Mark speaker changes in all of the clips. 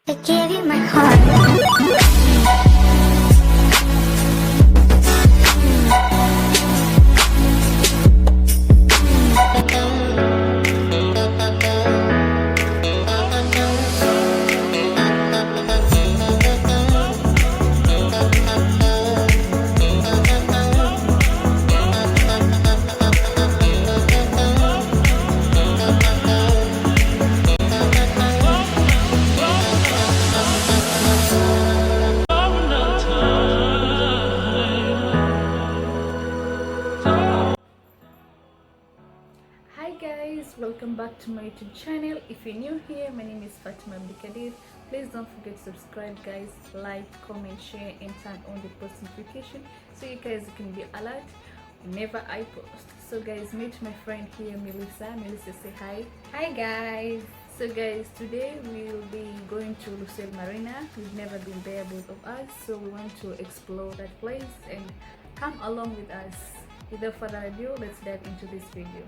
Speaker 1: I gave you my heart.
Speaker 2: Hi guys, welcome back to my YouTube channel. If you're new here, my name is Fatima Abdikadir. Please don't forget to subscribe guys, like, comment, share and turn on the post notification so you guys can be alert whenever I post. So guys, meet my friend here, Melissa. Say hi.
Speaker 1: Hi guys.
Speaker 2: So guys, today we'll be going to Lusail Marina. We've never been there, both of us, so we want to explore that place and come along with us. Without further ado, let's dive into this video.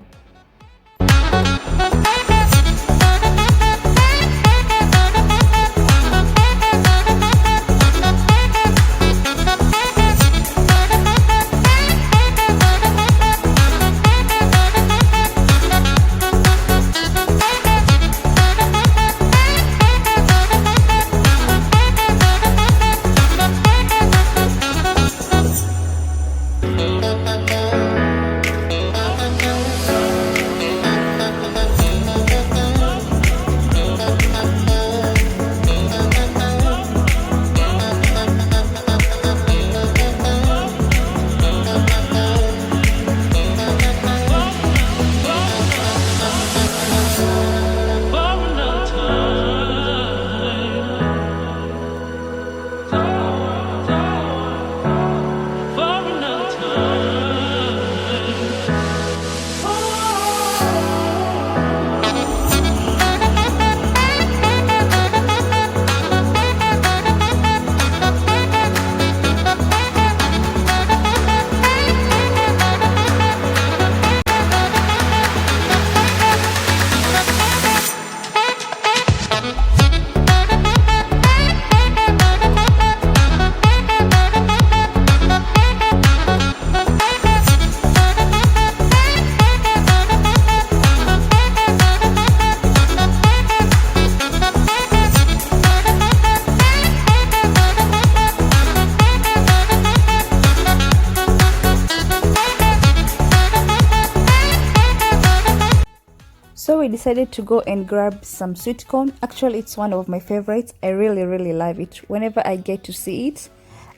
Speaker 2: So we decided to go and grab some sweet corn. Actually, it's one of my favorites. I really love it. Whenever I get to see it,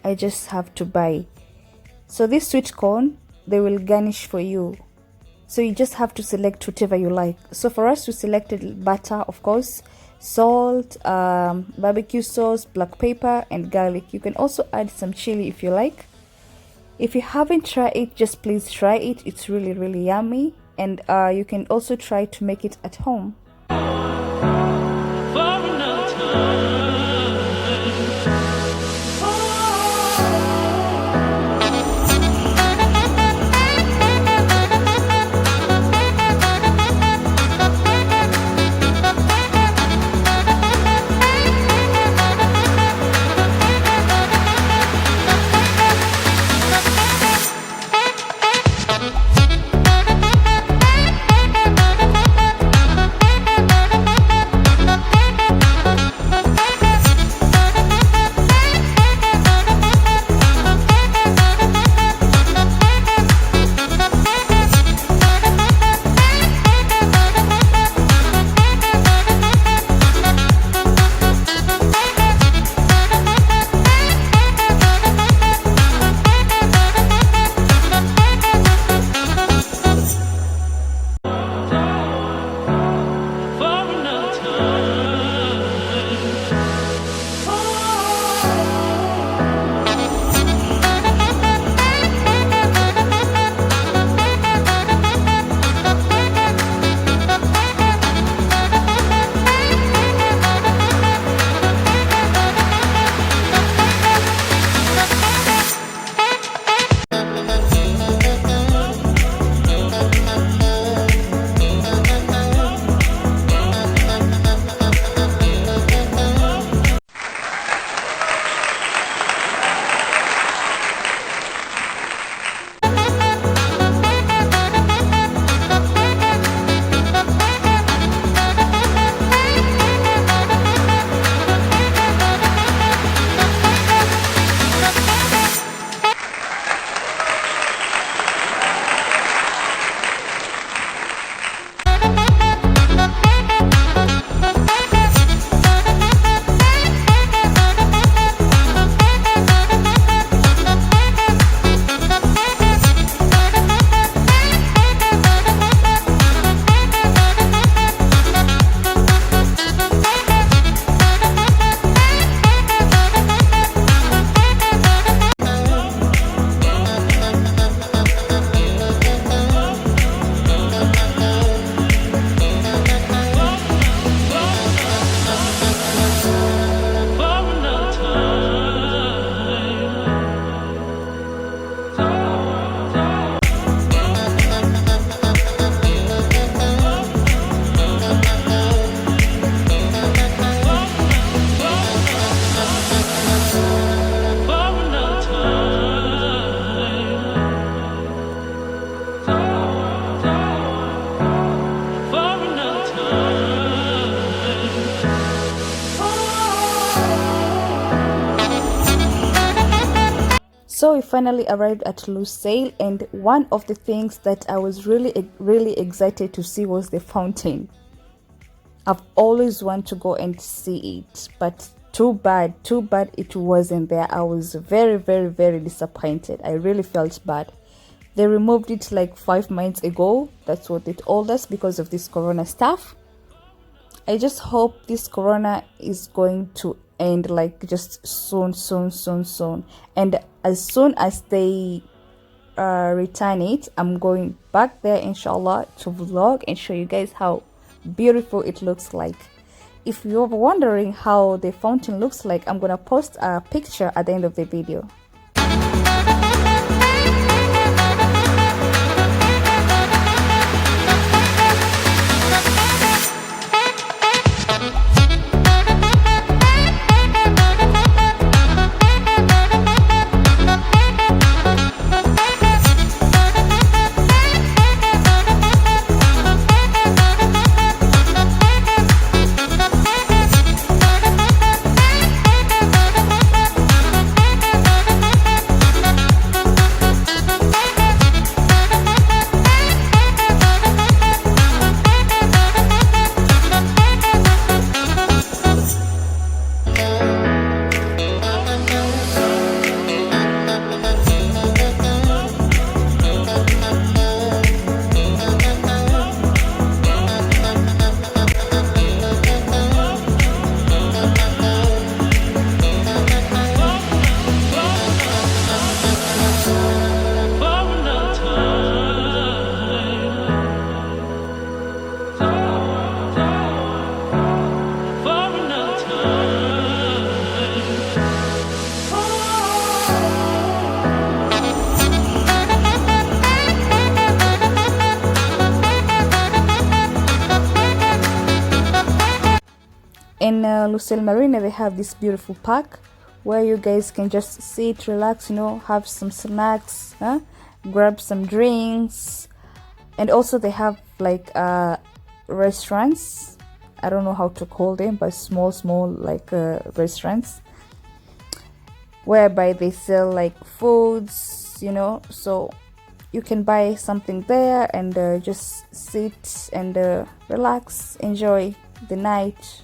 Speaker 2: I just have to buy. So this sweet corn, they will garnish for you. So you just have to select whatever you like. So for us, we selected butter, of course, salt, barbecue sauce, black pepper, and garlic. You can also add some chili if you like. If you haven't tried it, just please try it. It's really yummy. And you can also try to make it at home. So we finally arrived at Lusail, and one of the things that I was really excited to see was the fountain. I've always wanted to go and see it, but too bad it wasn't there. I was very disappointed. I really felt bad. They removed it like 5 months ago. That's what they told us, because of this corona stuff. I just hope this corona is going to end like just soon. And as soon as they return it, I'm going back there inshallah to vlog and show you guys how beautiful it looks like. If you're wondering how the fountain looks like, I'm gonna post a picture at the end of the video. In Lusail Marina, they have this beautiful park where you guys can just sit, relax, have some snacks, grab some drinks. And also they have like restaurants. I don't know how to call them, but small like restaurants whereby they sell like foods, so you can buy something there and just sit and relax, enjoy the night.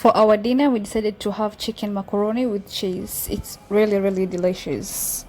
Speaker 2: For our dinner, we decided to have chicken macaroni with cheese. It's really, really delicious.